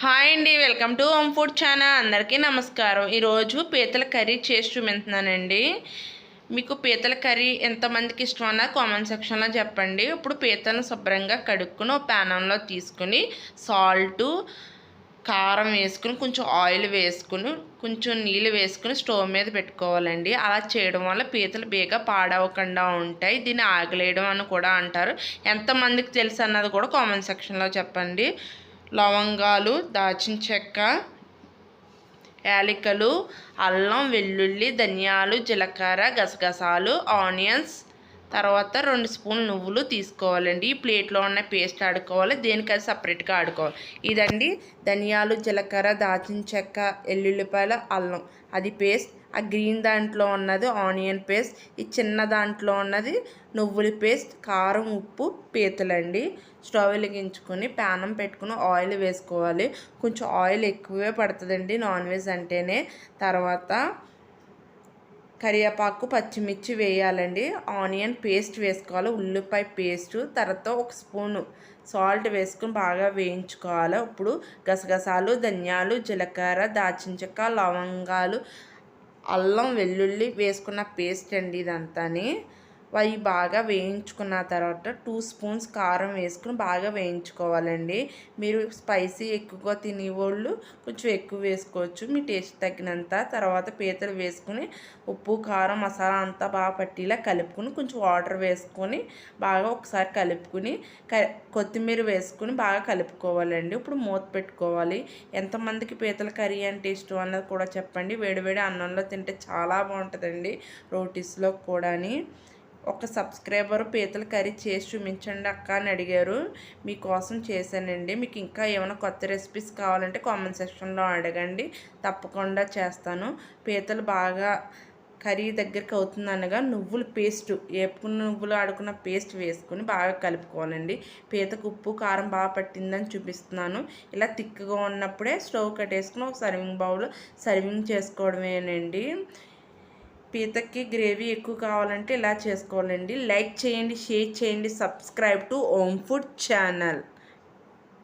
Hi అండి, welcome to home food channel. అందరికీ నమస్కారం. ఈరోజు పీతల కర్రీ చేసి చూపిస్తున్నానండి. మీకు పీతల కర్రీ ఎంతమందికి ఇష్టం అన్న కామెంట్ సెక్షన్లో చెప్పండి. ఇప్పుడు పీతలను శుభ్రంగా కడుక్కుని ఒక ప్యానంలో తీసుకుని సాల్టు, కారం వేసుకుని కొంచెం ఆయిల్ వేసుకుని కొంచెం నీళ్ళు వేసుకుని స్టవ్ మీద పెట్టుకోవాలండి. అలా చేయడం వల్ల పీతలు బేగా పాడవకుండా ఉంటాయి. దీన్ని ఆగలేయడం అని కూడా అంటారు. ఎంతమందికి తెలుసు అన్నది కూడా కామెంట్ సెక్షన్లో చెప్పండి. లవంగాలు, దాల్చిన చెక్క, యాలకులు, అల్లం, వెల్లుల్లి, ధనియాలు, జీలకర్ర, గసగసాలు, ఆనియన్స్, తర్వాత 2 స్పూన్లు నువ్వులు తీసుకోవాలండి. ఈ ప్లేట్లో ఉన్న పేస్ట్ ఆడుకోవాలి, దేనికది సపరేట్గా ఆడుకోవాలి. ఇదండి ధనియాలు, జీలకర్ర, దాల్చిన చెక్క, ఎల్లుల్లిపాయలు, అల్లం అది పేస్ట్. ఆ గ్రీన్ దాంట్లో ఉన్నది ఆనియన్ పేస్ట్, ఈ చిన్న దాంట్లో ఉన్నది నువ్వుల పేస్ట్, కారం, ఉప్పు, పీతలండి. స్టవ్ వెలిగించుకొని ప్యానం పెట్టుకుని ఆయిల్ వేసుకోవాలి. కొంచెం ఆయిల్ ఎక్కువే పడుతుందండి నాన్ వెజ్ అంటేనే. తర్వాత కరివేపాకు, పచ్చిమిర్చి వేయాలండి. ఆనియన్ పేస్ట్ వేసుకోవాలి, ఉల్లిపాయ పేస్టు, తర్వాత 1 స్పూను సాల్ట్ వేసుకుని బాగా వేయించుకోవాలి. ఇప్పుడు గసగసాలు, ధనియాలు, జీలకర్ర, దాల్చిన చెక్క, లవంగాలు, అల్లం, వెల్లుల్లి వేసుకున్న పేస్ట్ అండి ఇదంతాని. అవి బాగా వేయించుకున్న తర్వాత 2 స్పూన్స్ కారం వేసుకుని బాగా వేయించుకోవాలండి. మీరు స్పైసీ ఎక్కువగా తినేవాళ్ళు కొంచెం ఎక్కువ వేసుకోవచ్చు, మీ టేస్ట్ తగ్గినంత. తర్వాత పీతలు వేసుకుని ఉప్పు, కారం, మసాలా అంతా బాగా పట్టేలా కలుపుకుని కొంచెం వాటర్ వేసుకొని బాగా ఒకసారి కలుపుకుని కొత్తిమీర వేసుకుని బాగా కలుపుకోవాలండి. ఇప్పుడు మూత పెట్టుకోవాలి. ఎంతమందికి పీతల కర్రీ అంటే ఇష్టం అన్నది కూడా చెప్పండి. వేడివేడి అన్నంలో తింటే చాలా బాగుంటుందండి, రోటీస్లో కూడాని. ఒక సబ్స్క్రైబర్ పీతల కర్రీ చేసి చూపించండి అక్క అని అడిగారు, మీకోసం చేశానండి. మీకు ఇంకా ఏమైనా కొత్త రెసిపీస్ కావాలంటే కామెంట్ సెక్షన్లో అడగండి, తప్పకుండా చేస్తాను. పీతలు బాగా కర్రీ దగ్గరికి అవుతుందనగా నువ్వుల పేస్ట్, వేపుకున్న నువ్వులు ఆడుకున్న పేస్ట్ వేసుకుని బాగా కలుపుకోవాలండి. పీతకు ఉప్పు, కారం బాగా పట్టిందని చూపిస్తున్నాను. ఇలా తిక్కుగా ఉన్నప్పుడే స్టవ్ కట్టేసుకుని ఒక సర్వింగ్ బౌల్ సర్వింగ్ చేసుకోవడమేనండి. పీతకి గ్రేవీ ఎక్కువ కావాలంటే ఇలా చేసుకోవాలండి. లైక్ చేయండి, షేర్ చేయండి, subscribe to home food channel.